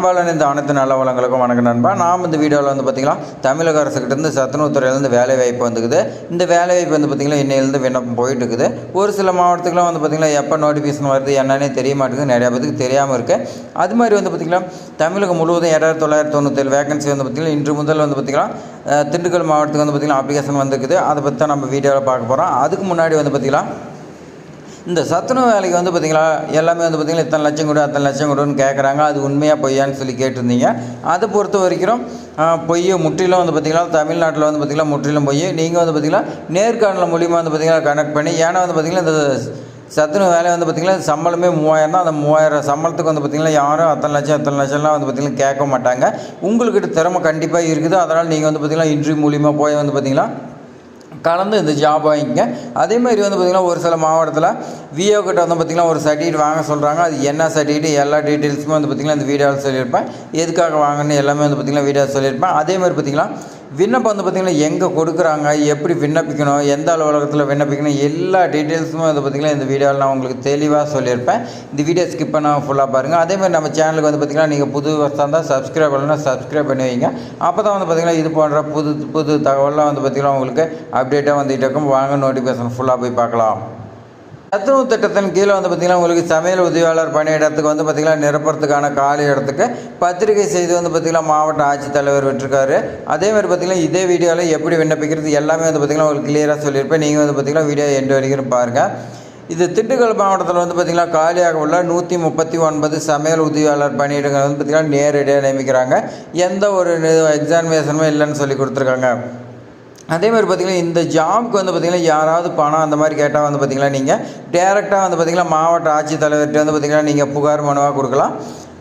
இந்த அனைத்து நல்ல வளங்களுக்கும் வணக்கம் நண்பா. நாம் இந்த வீடியோவில் வந்து பார்த்திங்கன்னா தமிழக அரசுக்கிட்டேருந்து சத்துணவுத்துறையிலேருந்து வேலை வாய்ப்பு வந்துக்குது. இந்த வேலை வாய்ப்பு வந்து பார்த்திங்கன்னா இன்னையிலேருந்து விண்ணப்பம் போயிட்டு இருக்குது. ஒரு சில மாவட்டத்துக்குலாம் வந்து பார்த்திங்கன்னா எப்போ நோட்டிஃபிகேஷன் வருது என்னன்னே தெரிய மாட்டேங்குது, நிறையா பேருக்கு தெரியாமல் இருக்குது. அது மாதிரி வந்து பார்த்திங்கன்னா தமிழகம் முழுவதும் 7997 வேகன்சி வந்து பார்த்திங்கன்னா இன்று முதல் வந்து பார்த்திங்கன்னா திண்டுக்கல் மாவட்டத்துக்கு வந்து பார்த்திங்கன்னா அப்ளிகேஷன் வந்துருக்குது. அதை பற்றி தான் நம்ம வீடியோவில் பார்க்க போகிறோம். அதுக்கு முன்னாடி வந்து பார்த்திங்கன்னா இந்த சத்துணவு வேலைக்கு வந்து பார்த்திங்களா எல்லாமே வந்து பார்த்திங்கன்னா இத்தனை லட்சம் கொடு அத்தனை லட்சம் கொடுன்னு கேட்குறாங்க. அது உண்மையாக பொய்யான்னு சொல்லி கேட்டிருந்தீங்க. அதை பொறுத்த வரைக்கும் பொய் முற்றிலும் வந்து பார்த்திங்கன்னா தமிழ்நாட்டில் வந்து பார்த்திங்கன்னா முற்றிலும் பொய். நீங்கள் வந்து பார்த்திங்கன்னா நேர்காணல் மூலிமா வந்து பார்த்திங்கன்னா கனெக்ட் பண்ணி, ஏன்னா வந்து பார்த்திங்கன்னா இந்த சத்துணவு வேலை வந்து பார்த்திங்கன்னா சம்பளமே 3000 தான். அந்த 3000 சம்பளத்துக்கு வந்து பார்த்திங்கன்னா யாரும் அத்தனை லட்சம்லாம் வந்து பார்த்திங்கன்னா கேட்க மாட்டாங்க. உங்கள்கிட்ட திறமை கண்டிப்பாக இருக்குது. அதனால் நீங்கள் வந்து பார்த்திங்கன்னா இன்டர்வியூ மூலிமா போய் வந்து பார்த்திங்கன்னா கலந்து இந்த ஜாப் வாங்கிங்க. அதேமாதிரி வந்து பார்த்திங்கன்னா ஒரு சில மாவட்டத்தில் விஓ கிட்ட வந்து பார்த்திங்கன்னா ஒரு சர்டிஃபிகேட் வாங்க சொல்கிறாங்க. அது என்ன சர்டிஃபிகேட் எல்லா டீட்டெயில்ஸுமே வந்து பார்த்திங்கன்னா இந்த வீடியோவில் சொல்லியிருப்பேன். எதுக்காக வாங்கன்னு எல்லாமே வந்து பார்த்திங்கன்னா வீடியோவில் சொல்லியிருப்பேன். அதேமாதிரி பார்த்திங்கன்னா விண்ணப்பம் வந்து பார்த்திங்கன்னா எங்கே கொடுக்குறாங்க, எப்படி விண்ணப்பிக்கணும், எந்த அலுவலகத்தில் விண்ணப்பிக்கணும், எல்லா டீட்டெயில்ஸுமே வந்து பார்த்திங்கன்னா இந்த வீடியோவில் நான் உங்களுக்கு தெளிவாக சொல்லியிருப்பேன். இந்த வீடியோ ஸ்கிப் பண்ணால் ஃபுல்லாக பாருங்கள். அதேமாதிரி நம்ம சேனலுக்கு வந்து பார்த்திங்கன்னா நீங்கள் புது வருஷம் இருந்தால் சப்ஸ்கிரைப் பண்ணலாம், சப்ஸ்கிரைப் பண்ணி வைங்க. அப்போ தான் வந்து பார்த்திங்கன்னா இது போன்ற புது தகவலாம் வந்து பார்த்திங்கன்னா உங்களுக்கு அப்டேட்டாக வந்துகிட்டு இருக்கும். வாங்க நோட்டிஃபிகேஷன் ஃபுல்லாக போய் பார்க்கலாம். சத்துணவு திட்டத்தின் கீழே வந்து பார்த்திங்கன்னா உங்களுக்கு சமையல் உதவியாளர் பணியிடத்துக்கு வந்து பார்த்திங்கன்னா நிரப்புறதுக்கான காலி இடத்துக்கு பத்திரிகை செய்து வந்து பார்த்திங்கன்னா மாவட்ட ஆட்சித்தலைவர் விட்டுருக்காரு. அதேமாதிரி பார்த்திங்கன்னா இதே வீடியோவில் எப்படி விண்ணப்பிக்கிறது எல்லாமே வந்து பார்த்திங்கன்னா உங்களுக்கு கிளியராக சொல்லியிருப்பேன். நீங்கள் வந்து பார்த்திங்கன்னா வீடியோ எண்டு வரைக்கும் பாருங்கள். இது திண்டுக்கல் மாவட்டத்தில் வந்து பார்த்திங்கன்னா காலியாக உள்ள 139 சமையல் உதவியாளர் பணியிடங்கள் வந்து பார்த்திங்கன்னா நேரடியாக நியமிக்கிறாங்க. எந்த ஒரு எக்ஸாமினேஷனுமே இல்லைன்னு சொல்லி கொடுத்துருக்காங்க. அதேமாதிரி பார்த்திங்கன்னா இந்த ஜாப்க்கு வந்து பார்த்திங்கன்னா யாராவது பணம் அந்த மாதிரி கேட்டால் வந்து பார்த்திங்கன்னா நீங்கள் டேரெக்டாக வந்து பார்த்திங்கன்னா மாவட்ட ஆட்சித்தலைவர்கிட்ட வந்து பார்த்திங்கன்னா நீங்கள் புகார் மனுவாக கொடுக்கலாம்.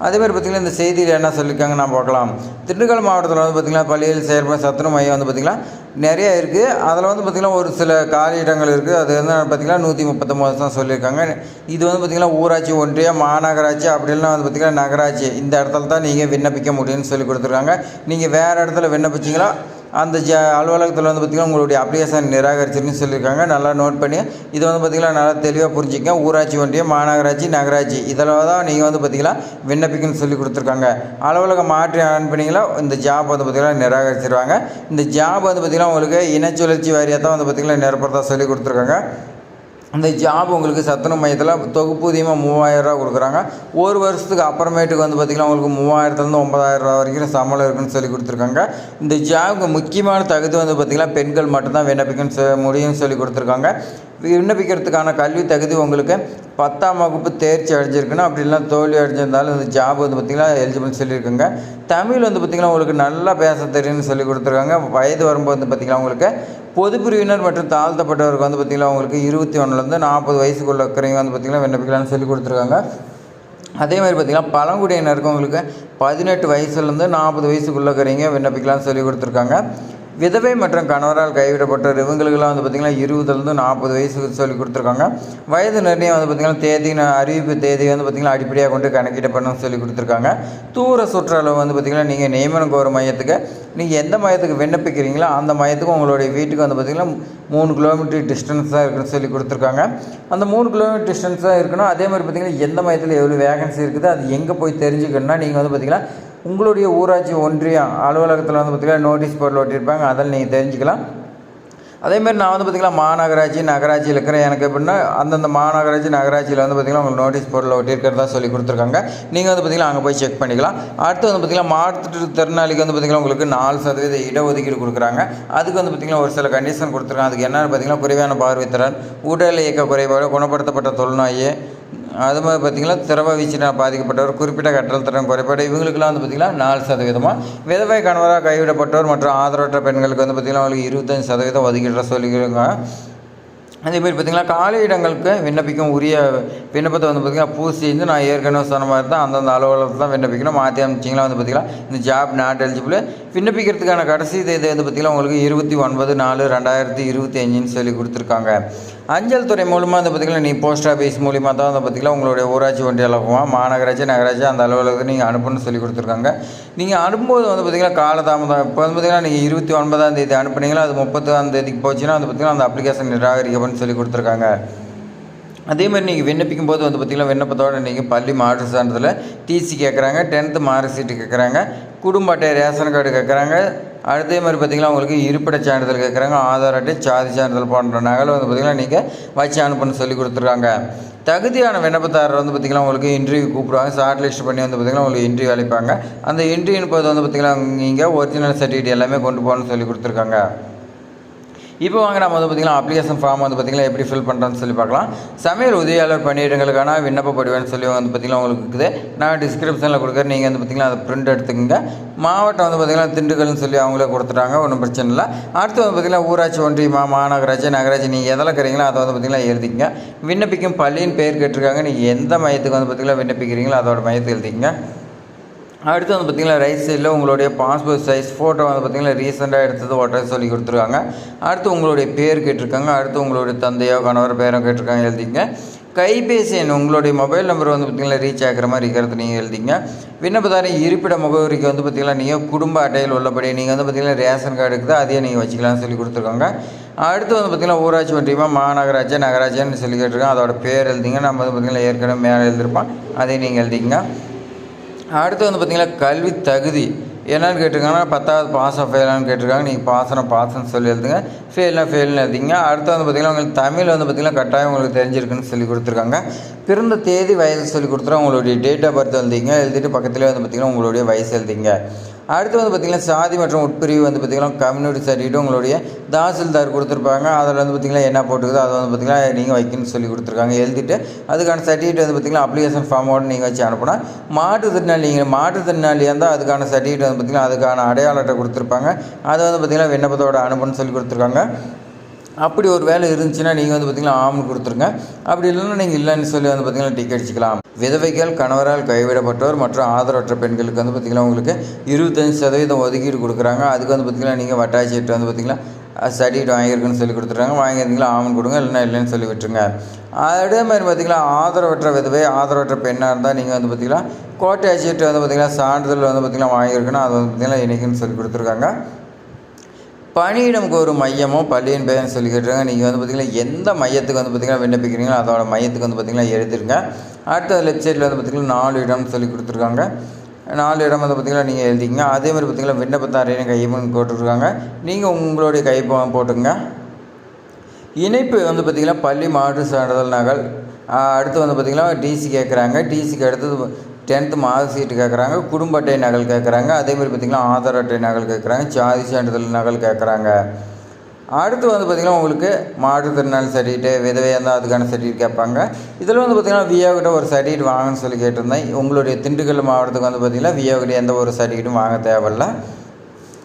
அதேமாதிரி பார்த்திங்கன்னா இந்த செய்தியில் என்ன சொல்லியிருக்காங்க நான் பார்க்கலாம். திண்டுக்கல் மாவட்டத்தில் வந்து பார்த்திங்கன்னா பள்ளியில் செயல்படும் சத்துணவு மையம் வந்து பார்த்திங்கன்னா நிறைய இருக்குது. அதில் வந்து பார்த்திங்கன்னா ஒரு சில காலி இடங்கள் இருக்குது. அது வந்து பார்த்திங்கன்னா 139 தான் சொல்லியிருக்காங்க. இது வந்து பார்த்திங்கன்னா ஊராட்சி, ஒன்றிய, மாநகராட்சி, அப்படி இல்லைனா வந்து பார்த்திங்கன்னா நகராட்சி, இந்த இடத்துல தான் நீங்கள் விண்ணப்பிக்க முடியும்னு சொல்லி கொடுத்துருக்காங்க. நீங்கள் வேறு இடத்துல விண்ணப்பிச்சிங்களா அந்த அலுவலகத்தில் வந்து பார்த்திங்கன்னா உங்களுடைய அப்ளிகேஷன் நிராகரிச்சுன்னு சொல்லியிருக்காங்க. நல்லா நோட் பண்ணி இதை வந்து பார்த்திங்கன்னா நல்லா தெளிவாக புரிஞ்சிக்க. ஊராட்சி, ஒன்றியம், மாநகராட்சி, நகராட்சி இதில் தான் நீங்கள் வந்து பார்த்திங்கன்னா விண்ணப்பிக்கணும்னு சொல்லி கொடுத்துருக்காங்க. அலுவலகம் மாற்றி அனுப்பினீங்களா இந்த ஜாப் வந்து பார்த்திங்கன்னா நிராகரிச்சிருவாங்க. இந்த ஜாப் வந்து பார்த்திங்கன்னா உங்களுக்கு இனச்சுழற்சி வாரியாக தான் வந்து பார்த்திங்கன்னா நிரப்புறதா சொல்லி கொடுத்துருக்காங்க. இந்த ஜாப் உங்களுக்கு சத்துணவு மையத்தில் தொகுப்பூதியமாக 3000 ரூபா கொடுக்குறாங்க. ஒரு வருஷத்துக்கு அப்புறமேட்டுக்கு வந்து பார்த்திங்கன்னா உங்களுக்கு 3000லேருந்து 9000 ரூபா வரைக்கும் சம்பளம் இருக்குன்னு சொல்லி கொடுத்துருக்காங்க. இந்த ஜாபுக்கு முக்கியமான தகுதி வந்து பார்த்திங்கன்னா பெண்கள் மட்டும்தான் விண்ணப்பிக்கணும்னு முடியும்னு சொல்லி கொடுத்துருக்காங்க. விண்ணப்பிக்கிறதுக்கான கல்வி தகுதி உங்களுக்கு 10ஆம் வகுப்பு தேர்ச்சி அடைஞ்சிருக்குன்னு, அப்படி இல்லைனா தோல்வி அடைஞ்சிருந்தாலும் இந்த ஜாப் வந்து பார்த்திங்கன்னா எலிஜிபிள் சொல்லியிருக்காங்க. தமிழ் வந்து பார்த்திங்கன்னா உங்களுக்கு நல்லா பேச தெரியும்னு சொல்லி கொடுத்துருக்காங்க. வயது வரும்போது வந்து பார்த்திங்கன்னா உங்களுக்கு பொதுப்பிரிவினர் மற்றும் தாழ்த்தப்பட்டவருக்கு வந்து பார்த்திங்கன்னா உங்களுக்கு 21லேருந்து 40 வயசுக்குள்ள இருக்கிறவங்க வந்து பார்த்திங்கன்னா விண்ணப்பிக்கலாம்னு சொல்லி கொடுத்துருக்காங்க. அதேமாதிரி பார்த்திங்கன்னா பழங்குடியினருக்கு உங்களுக்கு 18 வயசுலேருந்து 40 வயசுக்குள்ளே இருக்கிறவங்க விண்ணப்பிக்கலாம்னு சொல்லி கொடுத்துருக்காங்க. விதவை மற்றும் கணவரால் கைவிடப்பட்டவர் இவங்களுக்கெல்லாம் வந்து பார்த்திங்கன்னா 20லேருந்து 40 வயசுக்கு சொல்லி கொடுத்துருக்காங்க. வயது நிர்ணயம் வந்து பார்த்திங்கன்னா அறிவிப்பு தேதி வந்து பார்த்திங்கன்னா அடிப்படையாக கொண்டு கணக்கிடப்படணும்னு சொல்லி கொடுத்துருக்காங்க. தூர சுற்றளவு வந்து பார்த்திங்கன்னா நீங்கள் நியமனம் கோரும் மையத்துக்கு நீங்கள் எந்த மையத்துக்கு விண்ணப்பிக்கிறீங்களோ அந்த மையத்துக்கு உங்களுடைய வீட்டுக்கு வந்து பார்த்திங்கன்னா 3 கிலோமீட்டர் டிஸ்டன்ஸ் தான் இருக்குன்னு சொல்லி கொடுத்துருக்காங்க. அந்த 3 கிலோமீட்டர் டிஸ்டன்ஸ் தான் இருக்கணும். அதேமாதிரி பார்த்திங்கன்னா எந்த மையத்தில் எவ்வளோ வேகன்சி இருக்குது அது எங்கே போய் தெரிஞ்சுக்கணும்னா நீங்கள் வந்து பார்த்திங்கன்னா உங்களுடைய ஊராட்சி, ஒன்றியம் அலுவலகத்தில் வந்து பார்த்திங்கன்னா நோட்டீஸ் போர்டில் ஒட்டியிருப்பாங்க. அதில் நீங்கள் தெரிஞ்சுக்கலாம். அதேமாதிரி நான் வந்து பார்த்திங்கன்னா மாநகராட்சி, நகராட்சியில் இருக்கிறேன். எனக்கு எப்படின்னா அந்தந்த மாநகராட்சி, நகராட்சியில் வந்து பார்த்திங்கன்னா உங்களுக்கு நோட்டீஸ் போர்டில் ஒட்டியிருக்கிறதா சொல்லி கொடுத்துருக்காங்க. நீங்கள் வந்து பார்த்திங்கன்னா அங்கே போய் செக் பண்ணிக்கலாம். அடுத்து வந்து பார்த்திங்கன்னா மாற்றுத்திறனாளிக்கு வந்து பார்த்திங்கன்னா உங்களுக்கு 4% இடஒதுக்கீடு கொடுக்குறாங்க. அதுக்கு வந்து பார்த்திங்கன்னா ஒரு சில கண்டிஷன் கொடுத்துருக்காங்க. அதுக்கு என்னென்னு பார்த்திங்கன்னா குறைவான பார்வைத்திறன், உடல் இயக்க குறைபாடு, குணப்படுத்தப்பட்ட தொழுநோய், அது மாதிரி பார்த்திங்கன்னா திரவ வீச்சினால் பாதிக்கப்பட்டவர், குறிப்பிட்ட கற்றல் திறன் குறைபாடு, இவங்களுக்குலாம் வந்து பார்த்திங்கன்னா 4%. விதவை கணவராக கைவிடப்பட்டவர் மற்றும் ஆதரவற்ற பெண்களுக்கு வந்து பார்த்திங்கன்னா அவங்களுக்கு 25% ஒதுக்கீடு சொல்லிக்கிறாங்க. அதேமாதிரி பார்த்திங்கன்னா காலி இடங்களுக்கு விண்ணப்பிக்கும் உரிய விண்ணப்பத்தை வந்து பார்த்திங்கன்னா பூசி நான் ஏற்கனவே சொன்ன மாதிரி தான் அந்தந்த அலுவலகத்தில் தான் விண்ணப்பிக்கணும். மாற்றி அமைச்சிங்களா வந்து பார்த்திங்கன்னா இந்த ஜாப் நாட் எலிஜிபிள். விண்ணப்பிக்கிறதுக்கான கடைசி தேதி வந்து பார்த்திங்கன்னா உங்களுக்கு 29/4/2025 சொல்லி கொடுத்துருக்காங்க. அஞ்சல் துறை மூலமாக வந்து பார்த்திங்கன்னா நீ போஸ்ட் ஆஃபீஸ் மூலிமா தான் வந்து பார்த்திங்கன்னா உங்களுடைய ஊராட்சி, ஒன்றிய அலுவலகமாக, மாநகராட்சி, நகராட்சி அந்த அலுவலகத்தை நீங்கள் அனுப்பணும்னு சொல்லி கொடுத்துருக்காங்க. நீங்கள் அனுப்பும்போது வந்து பார்த்திங்கன்னா காலதாமதம். இப்போ வந்து பார்த்திங்கன்னா நீங்கள் 29ஆம் தேதி அனுப்புனீங்களா அது 30ஆம் தேதிக்கு போச்சுன்னா வந்து பார்த்திங்கன்னா அந்த அப்ளிகேஷன் நிராகரிக்கப்படும் சொல்லி கொடுத்துருக்காங்க. அதே மாதிரி நீங்கள் விண்ணப்பிக்கும் போது வந்து பார்த்திங்கன்னா விண்ணப்பத்தோடு நீங்கள் பள்ளி மாற்று சான்றிதழ் டிசி கேட்குறாங்க, 10th மார்க் ஷீட்டு கேட்குறாங்க, குடும்ப அட்டை ரேஷன் கார்டு கேட்குறாங்க. அதே மாதிரி பார்த்திங்கன்னா உங்களுக்கு இருப்பிடச் சான்றிதழ் கேட்குறாங்க, ஆதார் அட்டை, சாதி சான்றிதழ் போன்ற நகல் வந்து பார்த்திங்கன்னா நீங்கள் வச்சு அனுப்புன்னு சொல்லி கொடுத்துருக்காங்க. தகுதியான விண்ணப்பதாரர் வந்து பார்த்திங்கன்னா உங்களுக்கு இன்டர்வியூ கூப்பிடுவாங்க, ஷார்ட் லிஸ்ட் பண்ணி வந்து பார்த்திங்கன்னா உங்களுக்கு இன்டர்வியூ அழைப்பாங்க. அந்த இன்டர்வியூ போது வந்து பார்த்திங்கன்னா நீங்கள் ஒரிஜினல் சர்டிஃபிகேட் எல்லாமே கொண்டு போகணும்னு சொல்லி கொடுத்துருக்காங்க. இப்போ வாங்க நம்ம வந்து பார்த்திங்கன்னா அப்ளிகேஷன் ஃபார்ம் வந்து பார்த்திங்கன்னா எப்படி ஃபில் பண்ணுறோன்னு சொல்லி பார்க்கலாம். சமையல் உதவியாளர் பணியிடங்களுக்கான விண்ணப்ப படிவம்னு சொல்லி வந்து பார்த்திங்கன்னா உங்களுக்கு இருக்குது. நான் டிஸ்கிரிப்ஷனில் கொடுக்குறேன், நீங்கள் வந்து பார்த்திங்கன்னா அதை பிரிண்ட் எடுத்துக்கங்க. மாவட்டம் வந்து பார்த்திங்கன்னா திண்டுக்கல்னு சொல்லி அவங்களே கொடுத்துட்டாங்க, ஒன்றும் பிரச்சனை இல்லை. அடுத்து வந்து பார்த்திங்கன்னா ஊராட்சி ஒன்றியமா மாநகராட்சி நகராட்சி நீங்கள் எதில் இருக்கிறீங்களோ அதை வந்து பார்த்திங்கன்னா எழுதிங்க. விண்ணப்பிக்கும் பள்ளியின் பேர் கேட்டிருக்காங்க, நீங்கள் எந்த மையத்துக்கு வந்து பார்த்திங்கன்னா விண்ணப்பிக்கிறீங்களோ அதோட மையத்தை எழுதிங்க. அடுத்து வந்து பார்த்திங்கன்னா ரைட் சைடில் உங்களுடைய பாஸ்போர்ட் சைஸ் ஃபோட்டோ வந்து பார்த்திங்கன்னா ரீசெண்டாக எடுத்தது ஓட்டர் சொல்லி கொடுத்துருக்காங்க. அடுத்து உங்களுடைய பேர் கேட்டிருக்காங்க, அடுத்து உங்களுடைய தந்தையோ கணவர் பேரோ கேட்டிருக்காங்க, எழுதிங்க. கைபேசி எண் உங்களுடைய மொபைல் நம்பர் வந்து பார்த்திங்கன்னா ரீச் ஆகிற மாதிரி இருக்கிறது நீங்கள் எழுதிங்க. விண்ணப்பதாரி இருப்பிட முகவரிக்கு வந்து பார்த்திங்கன்னா நீங்கள் குடும்ப அட்டையில் உள்ளபடி நீங்கள் வந்து பார்த்திங்கன்னா ரேஷன் கார்டு இருக்குது, அதையே நீங்கள் வச்சுக்கலாம்னு சொல்லி கொடுத்துருக்காங்க. அடுத்து வந்து பார்த்திங்கன்னா ஊராட்சி ஒன்றியமா மாநகராட்சி நகராட்சின்னு சொல்லி கேட்டிருக்கோம், அதோட பேர் எழுதிங்க. நம்ம வந்து பார்த்திங்கன்னா ஏற்கனவே மேலே எழுதிருப்போம், அதையும் நீங்கள் எழுதிங்க. அடுத்து வந்து பார்த்திங்கன்னா கல்வி தகுதி என்னென்னு கேட்டிருக்காங்கன்னா 10வது பாஸ் ஆஃப் ஃபெயிலான்னு கேட்டிருக்காங்க, நீங்கள் பாஸ்ன்னு சொல்லி எழுதுங்க, ஃபெயில்னு எழுதிங்க. அடுத்து வந்து பார்த்திங்கன்னா உங்களுக்கு தமிழ் வந்து பார்த்திங்கன்னா கட்டாயம் உங்களுக்கு தெரிஞ்சிருக்குன்னு சொல்லி கொடுத்துருக்காங்க. பிறந்த தேதி வயசு சொல்லி கொடுத்துருவோம், உங்களுடைய டேட் ஆஃப் பர்த் எழுதிங்க. எழுதிட்டு பக்கத்துலேயே வந்து பார்த்திங்கன்னா உங்களுடைய வயசு எழுதிங்க. அடுத்து வந்து பார்த்திங்கன்னா சாதி மற்றும் உட்பிரிவு வந்து பார்த்திங்கன்னா கம்யூனிட்டி சர்டிஃபிகேட் உங்களுடைய தாசில்தார் கொடுத்துருப்பாங்க, அதில் வந்து பார்த்திங்கன்னா என்ன போட்டுக்குதோ அதை வந்து பார்த்திங்கன்னா நீங்கள் வைக்கணும்னு சொல்லி கொடுத்துருக்காங்க. எழுதிட்டு அதுக்கான சர்டிஃபிகேட் வந்து பார்த்திங்கன்னா அப்ளிகேஷன் ஃபார்மோடு நீங்கள் வச்சு அனுப்பணும். மாற்றுத்திறனாளியாக இருந்தால் அதுக்கான சர்டிஃபிகேட் வந்து பார்த்திங்கன்னா அதுக்கான அடையாள அட்டை கொடுத்துருப்பாங்க, அதை வந்து பார்த்திங்கன்னா விண்ணப்பத்தோட அனுப்பணும்னு சொல்லி கொடுத்துருக்காங்க. அப்படி ஒரு வேலை இருந்துச்சுன்னா நீங்கள் வந்து பார்த்திங்கன்னா ஆம்னு கொடுத்துருங்க. அப்படி இல்லைன்னா நீங்கள் இல்லைன்னு சொல்லி வந்து பார்த்திங்கன்னா டிக் அடிச்சிக்கலாம். விதவைகள், கணவரால் கைவிடப்பட்டோர் மற்றும் ஆதரவற்ற பெண்களுக்கு வந்து பார்த்திங்கன்னா உங்களுக்கு 25% ஒதுக்கீடு கொடுக்குறாங்க. அதுக்கு வந்து பார்த்திங்கன்னா நீங்கள் வட்டாட்சியர்கிட்ட வந்து பார்த்திங்கன்னா சர்டிஃபிகேட் வாங்கியிருக்குன்னு சொல்லி கொடுத்துட்றாங்க. வாங்கியிருந்தீங்களா ஆம்னு கொடுங்க, இல்லைன்னு சொல்லி விட்டுருங்க. அதே மாதிரி பார்த்திங்கன்னா ஆதரவற்ற விதவை ஆதரவற்ற பெண்ணாக இருந்தால் நீங்கள் வந்து பார்த்திங்கன்னா கோட்டாட்சியர்கிட்ட வந்து பார்த்திங்கன்னா சான்றிதழ் வந்து பார்த்திங்கன்னா வாங்கியிருக்குன்னா அது வந்து பார்த்திங்கன்னா இன்றைக்குன்னு சொல்லி கொடுத்துருக்காங்க. பணியிடம் கோரும் மையமோ பள்ளியின் பெயர்னு சொல்லி கேட்டுருங்க. நீங்கள் வந்து பார்த்திங்கன்னா எந்த மையத்துக்கு வந்து பார்த்திங்கன்னா விண்ணப்பிக்கிறீங்களோ அதோட மையத்துக்கு வந்து பார்த்திங்கன்னா எழுதிருங்க. அடுத்த லெஃப்ட் சைடில் வந்து பார்த்திங்கன்னா 4 இடம்னு சொல்லி கொடுத்துருக்காங்க. 4 இடம் வந்து பார்த்திங்கன்னா நீங்கள் எழுதிங்க. அதே மாதிரி பார்த்திங்கன்னா விண்ணப்பத்தாரையும் கையொப்பம் போட்டுருக்காங்க, நீங்கள் உங்களுடைய கையொப்பம் போட்டுங்க. இணைப்பு வந்து பார்த்திங்கன்னா பள்ளி மாற்று சான்றிதழ் நகல். அடுத்து வந்து பார்த்திங்கன்னா டிசி கேட்குறாங்க, டிசிக்கு அடுத்தது 10th மார்க் ஷீட்டு கேட்குறாங்க, குடும்ப அட்டை நகல் கேட்குறாங்க, அதேமாதிரி பார்த்திங்கன்னா ஆதார் அட்டை நகல் கேட்குறாங்க, சாதி சான்றிதழ் நகல் கேட்குறாங்க. அடுத்து வந்து பார்த்திங்கன்னா உங்களுக்கு மாற்றுத்திறனாளி சர்டிஃபிகேட் விதவையாக இருந்தால் அதுக்கான சர்டிஃபிகேட் கேட்பாங்க. இதில் வந்து பார்த்திங்கன்னா விஓகிட்ட ஒரு சர்டிஃபிகேட் வாங்கன்னு சொல்லி கேட்டிருந்தேன். உங்களுடைய திண்டுக்கல் மாவட்டத்துக்கு வந்து பார்த்திங்கன்னா விஓகிட்ட எந்த ஒரு சர்டிஃபிகேட்டும் வாங்க தேவையில்லை.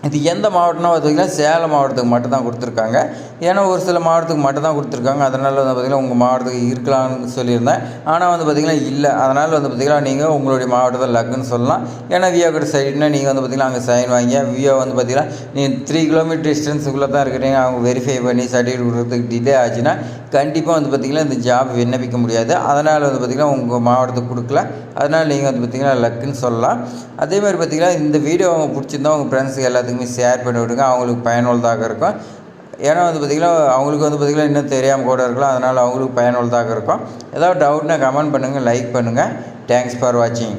இது எந்த மாவட்டம்னா பார்த்திங்கன்னா சேலம் மாவட்டத்துக்கு மட்டும் தான் கொடுத்துருக்காங்க. ஏன்னா ஒரு சில மாவட்டத்துக்கு மட்டும் தான் கொடுத்துருக்காங்க, அதனால் வந்து பார்த்திங்கன்னா உங்கள் மாவட்டத்துக்கு இருக்கலாம்னு சொல்லியிருந்தேன். ஆனால் வந்து பார்த்திங்கன்னா இல்லை, அதனால் வந்து பார்த்திங்கன்னா நீங்கள் உங்களுடைய மாவட்டத்தில் லக்குன்னு சொல்லலாம். ஏன்னா விஓ கிட்ட சைடுனா நீங்கள் வந்து பார்த்திங்கன்னா அங்கே சைன் வாங்கி விஓ வந்து பார்த்திங்கன்னா நீங்கள் 3 கிலோமீட்டர் டிஸ்டன்ஸுக்குள்ளே தான் இருக்கிறீங்க, அவங்க வெரிஃபை பண்ணி சர்டிஃபிகேட் கொடுக்குறதுக்கு டிலே ஆச்சுன்னா கண்டிப்பாக வந்து பார்த்திங்கன்னா இந்த ஜாப் விண்ணப்பிக்க முடியாது. அதனால் வந்து பார்த்திங்கன்னா உங்கள் மாவட்டத்துக்கு கொடுக்கல, அதனால் நீங்கள் வந்து பார்த்திங்கன்னா லக்குன்னு சொல்லலாம். அதே மாதிரி பார்த்திங்கன்னா இந்த வீடியோ அவங்க பிடிச்சிருந்தா உங்கள் ஃப்ரெண்ட்ஸுக்கு எல்லாத்துக்குமே ஷேர் பண்ணி விடுங்க, அவங்களுக்கு பயனுள்ளதாக இருக்கும். ஏன்னா வந்து பார்த்திங்கன்னா அவங்களுக்கு வந்து பார்த்திங்கன்னா இன்னும் தெரியாமல் கூட இருக்கலாம், அதனால் அவங்களுக்கு பயனுள்ளதாக இருக்கும். ஏதாவது டவுட்னா கமெண்ட் பண்ணுங்கள், லைக் பண்ணுங்கள். தேங்க்ஸ் ஃபார் வாட்சிங்.